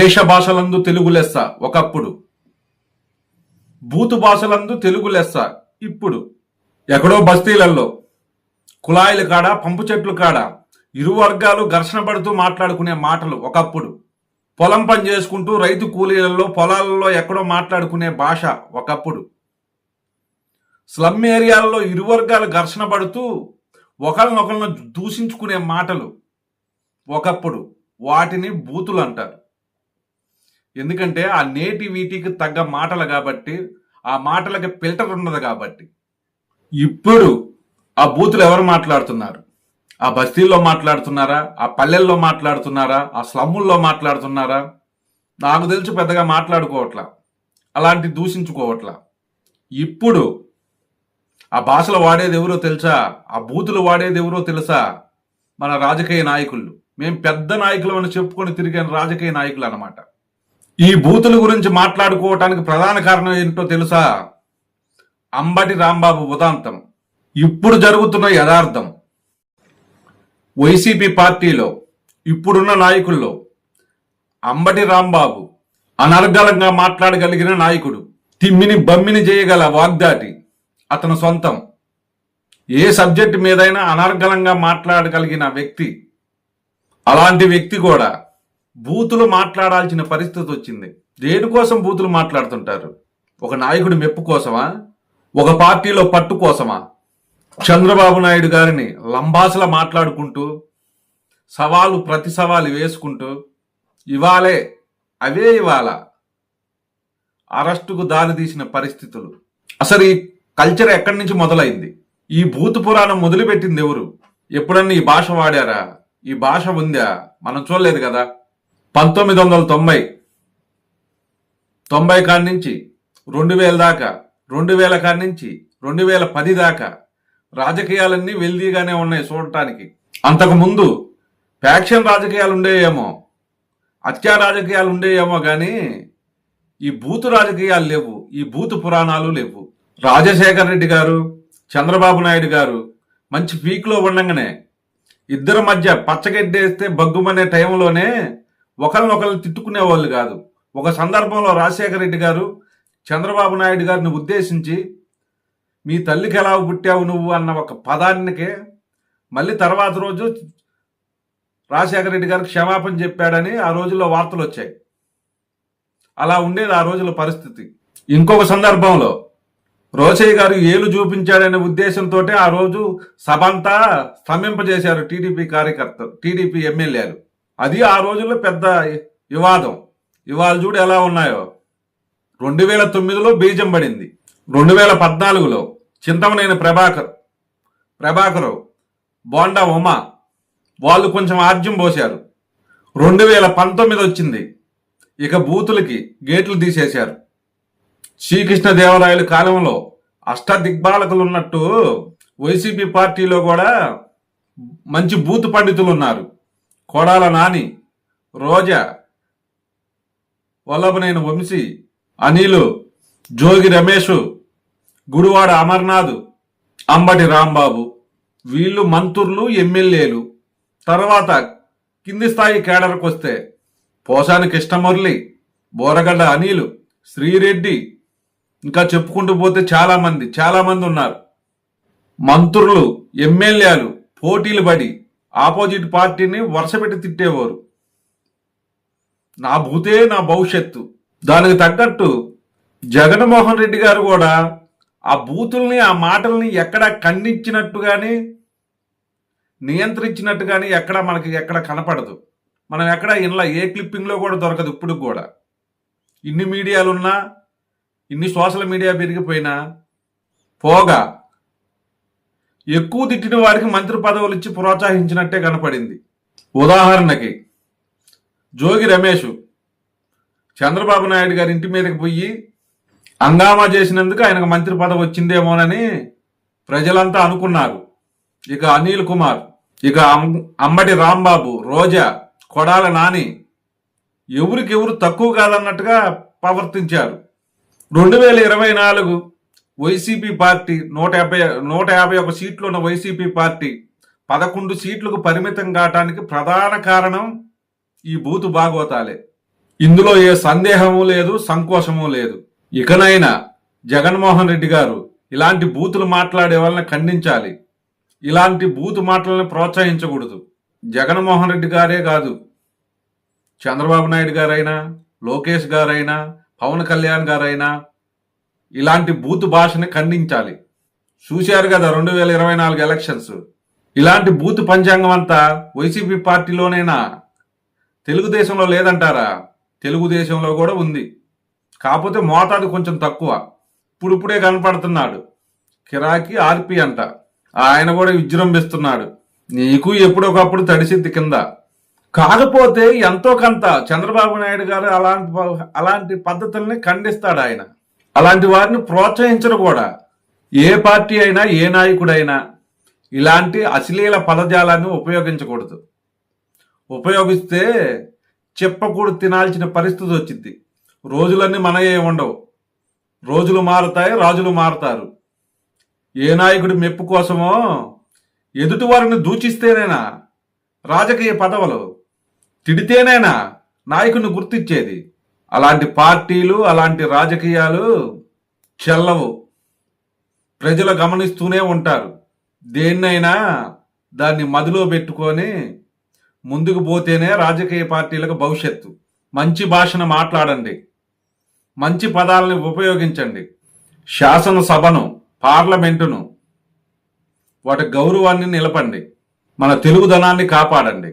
దేశ భాషలందు తెలుగు లెస్స ఒకప్పుడు, బూతు భాషలందు తెలుగు లెస్స ఇప్పుడు. ఎక్కడో బస్తీలలో కుళాయిల కాడ, పంపు చెట్లు కాడ ఇరు వర్గాలు ఘర్షణ పడుతూ మాట్లాడుకునే మాటలు ఒకప్పుడు. పొలం పని చేసుకుంటూ రైతు కూలీలలో పొలాలలో ఎక్కడో మాట్లాడుకునే భాష ఒకప్పుడు. స్లమ్ ఏరియాలలో ఇరు వర్గాలు ఘర్షణ పడుతూ ఒకరినొకరిని దూషించుకునే మాటలు ఒకప్పుడు. వాటిని బూతులు అంటారు. ఎందుకంటే ఆ నేటివిటీకి తగ్గ మాటలు కాబట్టి, ఆ మాటలకి ఫిల్టర్ ఉన్నది కాబట్టి. ఇప్పుడు ఆ బూతులు ఎవరు మాట్లాడుతున్నారు? ఆ బస్తీల్లో మాట్లాడుతున్నారా? ఆ పల్లెల్లో మాట్లాడుతున్నారా? ఆ స్లమ్ముల్లో మాట్లాడుతున్నారా? నాకు తెలిసి పెద్దగా మాట్లాడుకోవట్లా, అలాంటి దూషించుకోవట్లా. ఇప్పుడు ఆ భాషలు వాడేది ఎవరో తెలుసా? ఆ బూతులు వాడేది ఎవరో తెలుసా? మన రాజకీయ నాయకులు. మేము పెద్ద నాయకులు అని చెప్పుకొని తిరిగిన రాజకీయ నాయకులు అన్నమాట. ఈ బూతుల గురించి మాట్లాడుకోవటానికి ప్రధాన కారణం ఏంటో తెలుసా? అంబటి రాంబాబు ఉదాంతం. ఇప్పుడు జరుగుతున్న యథార్థం. వైసీపీ పార్టీలో ఇప్పుడున్న నాయకుల్లో అంబటి రాంబాబు అనర్గళంగా మాట్లాడగలిగిన నాయకుడు. తిమ్మిని బమ్మిని చేయగల వాగ్దాటి అతను సొంతం. ఏ సబ్జెక్టు మీదైనా అనర్గళంగా మాట్లాడగలిగిన వ్యక్తి. అలాంటి వ్యక్తి కూడా బూతులు మాట్లాడాల్సిన పరిస్థితి వచ్చింది. దేనికోసం బూతులు మాట్లాడుతుంటారు? ఒక నాయకుడి మెప్పు కోసమా? ఒక పార్టీలో పట్టు కోసమా? చంద్రబాబు నాయుడు గారిని లంబాసలా మాట్లాడుకుంటూ, సవాలు ప్రతి సవాలు వేసుకుంటూ, ఇవాళే అవే ఇవాళ అరెస్టుకు దారితీసిన పరిస్థితులు. అసలు ఈ కల్చర్ ఎక్కడి నుంచి మొదలైంది? ఈ భూత పురాణం మొదలుపెట్టింది ఎవరు? ఎప్పుడన్నా ఈ భాష వాడారా? ఈ భాష ఉందా? మనం చూడలేదు కదా. 1990 కాడి నుంచి 2000 దాకా, 2000 కాడి నుంచి 2010 దాకా రాజకీయాలన్నీ వెల్దీగానే ఉన్నాయి చూడటానికి. అంతకుముందు ఫ్యాక్షన్ రాజకీయాలు ఉండేయేమో, హత్యా రాజకీయాలు ఉండేయేమో కానీ ఈ బూతు రాజకీయాలు లేవు, ఈ బూతు పురాణాలు లేవు. రాజశేఖర్ రెడ్డి గారు, చంద్రబాబు నాయుడు గారు మంచి పీక్లో ఉండగానే ఇద్దరి మధ్య పచ్చగడ్డేస్తే బగ్గుమనే టైంలోనే ఒకరినొకరు తిట్టుకునే వాళ్ళు కాదు. ఒక సందర్భంలో రాజశేఖర రెడ్డి గారు చంద్రబాబు నాయుడు గారిని ఉద్దేశించి, మీ తల్లికి ఎలా పుట్టావు నువ్వు అన్న ఒక పదానికే మళ్ళీ తర్వాత రోజు రాజశేఖర రెడ్డి గారికి క్షమాపణ చెప్పాడని ఆ రోజుల్లో వార్తలు వచ్చాయి. అలా ఉండేది ఆ రోజుల పరిస్థితి. ఇంకొక సందర్భంలో రోసయ్య గారు ఏలు చూపించాడనే ఉద్దేశంతో ఆ రోజు సభంతా స్తంభింపజేశారు టీడీపీ కార్యకర్తలు, టీడీపీ ఎమ్మెల్యేలు. అది ఆ రోజుల్లో పెద్ద వివాదం. ఇవాళ చూడు ఎలా ఉన్నాయో. 2009లో బీజం పడింది. 2014లో చింతమనేని ప్రభాకరు, బోండా ఉమా వాళ్ళు కొంచెం ఆర్జ్యం పోశారు. 2019 వచ్చింది. ఇక బూతులకి గేట్లు తీసేశారు. శ్రీకృష్ణదేవరాయల కాలంలో అష్టదిగ్బాలకులు ఉన్నట్టు వైసీపీ పార్టీలో కూడా మంచి బూతు పండితులు ఉన్నారు. కొడాల నాని, రోజా, వల్లభనేని వంశీ, అనిలు, జోగి రమేష్, గుడివాడ అమర్నాథ్, అంబటి రాంబాబు వీళ్ళు మంత్రులు, ఎమ్మెల్యేలు. తర్వాత కింది స్థాయి కేడర్కి వస్తే పోసాని కృష్ణమురళి, బోరగడ్డ అనిలు, శ్రీరెడ్డి, ఇంకా చెప్పుకుంటూ పోతే చాలా మంది ఉన్నారు. మంత్రులు, ఎమ్మెల్యేలు పోటీలు పడి ఆపోజిట్ పార్టీని వరుసపెట్టి తిట్టేవారు. నా భూతే నా భవిష్యత్తు. దానికి తగ్గట్టు జగన్మోహన్ రెడ్డి గారు కూడా ఆ బూతుల్ని, ఆ మాటల్ని ఎక్కడ ఖండించినట్టు కానీ, నియంత్రించినట్టు కానీ మనకి ఎక్కడ కనపడదు. మనం ఎక్కడ ఇలా ఏ క్లిప్పింగ్లో కూడా దొరకదు. ఇప్పుడు కూడా ఇన్ని మీడియాలున్నా, ఇన్ని సోషల్ మీడియా పెరిగిపోయినా పోగా ఎక్కువ తిట్టిన వారికి మంత్రి పదవులు ఇచ్చి ప్రోత్సహించినట్టే కనపడింది. ఉదాహరణకి జోగి రమేష్ చంద్రబాబు నాయుడు గారి ఇంటి మీదకి పోయి హంగామా చేసినందుకు ఆయనకు మంత్రి పదవి వచ్చిందేమోనని ప్రజలంతా అనుకున్నారు. ఇక అనిల్ కుమార్, ఇక అంబటి రాంబాబు, రోజా, కొడాల నాని ఎవరికెవరు తక్కువ కాదన్నట్టుగా ప్రవర్తించారు. 2024 వైసీపీ పార్టీ 151 సీట్లు ఉన్న వైసీపీ పార్టీ 11 సీట్లకు పరిమితం కావటానికి ప్రధాన కారణం ఈ బూతు భాగవతాలే. ఇందులో ఏ సందేహము లేదు, సంకోచము లేదు. ఇకనైనా జగన్మోహన్ రెడ్డి గారు ఇలాంటి బూతులు మాట్లాడే వాళ్ళని ఖండించాలి. ఇలాంటి బూతు మాటలను ప్రోత్సహించకూడదు. జగన్మోహన్ రెడ్డి గారే కాదు, చంద్రబాబు నాయుడు గారైనా, లోకేష్ గారైనా, పవన్ కళ్యాణ్ గారైనా ఇలాంటి బూతు భాషని ఖండించాలి. చూశారు కదా 2024 ఎలక్షన్స్. ఇలాంటి బూతు పంచాంగం అంతా వైసీపీ పార్టీలోనేనా? తెలుగుదేశంలో లేదంటారా? తెలుగుదేశంలో కూడా ఉంది, కాకపోతే మోతాదు కొంచెం తక్కువ. ఇప్పుడిప్పుడే కనపడుతున్నాడు. కిరాకి ఆర్పి అంట, ఆయన కూడా విజృంభిస్తున్నాడు. నీకు ఎప్పుడొకప్పుడు తడిసిద్ది కింద. కాకపోతే ఎంతో కొంత చంద్రబాబు నాయుడు గారు అలాంటి పద్ధతుల్ని ఖండిస్తాడు. ఆయన అలాంటి వారిని ప్రోత్సహించరు కూడా. ఏ పార్టీ అయినా, ఏ నాయకుడైనా ఇలాంటి అశ్లీల పదజాలాన్ని ఉపయోగించకూడదు. ఉపయోగిస్తే చెప్పకూడదు తినాల్సిన పరిస్థితి వచ్చింది. రోజులన్నీ మనయే ఉండవు. రోజులు మారుతాయి, రాజులు మారుతారు. ఏ నాయకుడి మెప్పు కోసమో ఎదుటివారిని దూచిస్తేనేనా రాజకీయ పదవులు? తిడితేనేనా నాయకుడిని గుర్తించేది? అలాంటి పార్టీలు, అలాంటి రాజకీయాలు చెల్లవు. ప్రజలు గమనిస్తూనే ఉంటారు. దేన్నైనా దాన్ని మదిలో పెట్టుకొని ముందుకు పోతేనే రాజకీయ పార్టీలకు భవిష్యత్తు. మంచి భాషను మాట్లాడండి, మంచి పదాలని ఉపయోగించండి. శాసనసభను, పార్లమెంటును, వాటి గౌరవాన్ని నిలపండి. మన తెలుగుదనాన్ని కాపాడండి.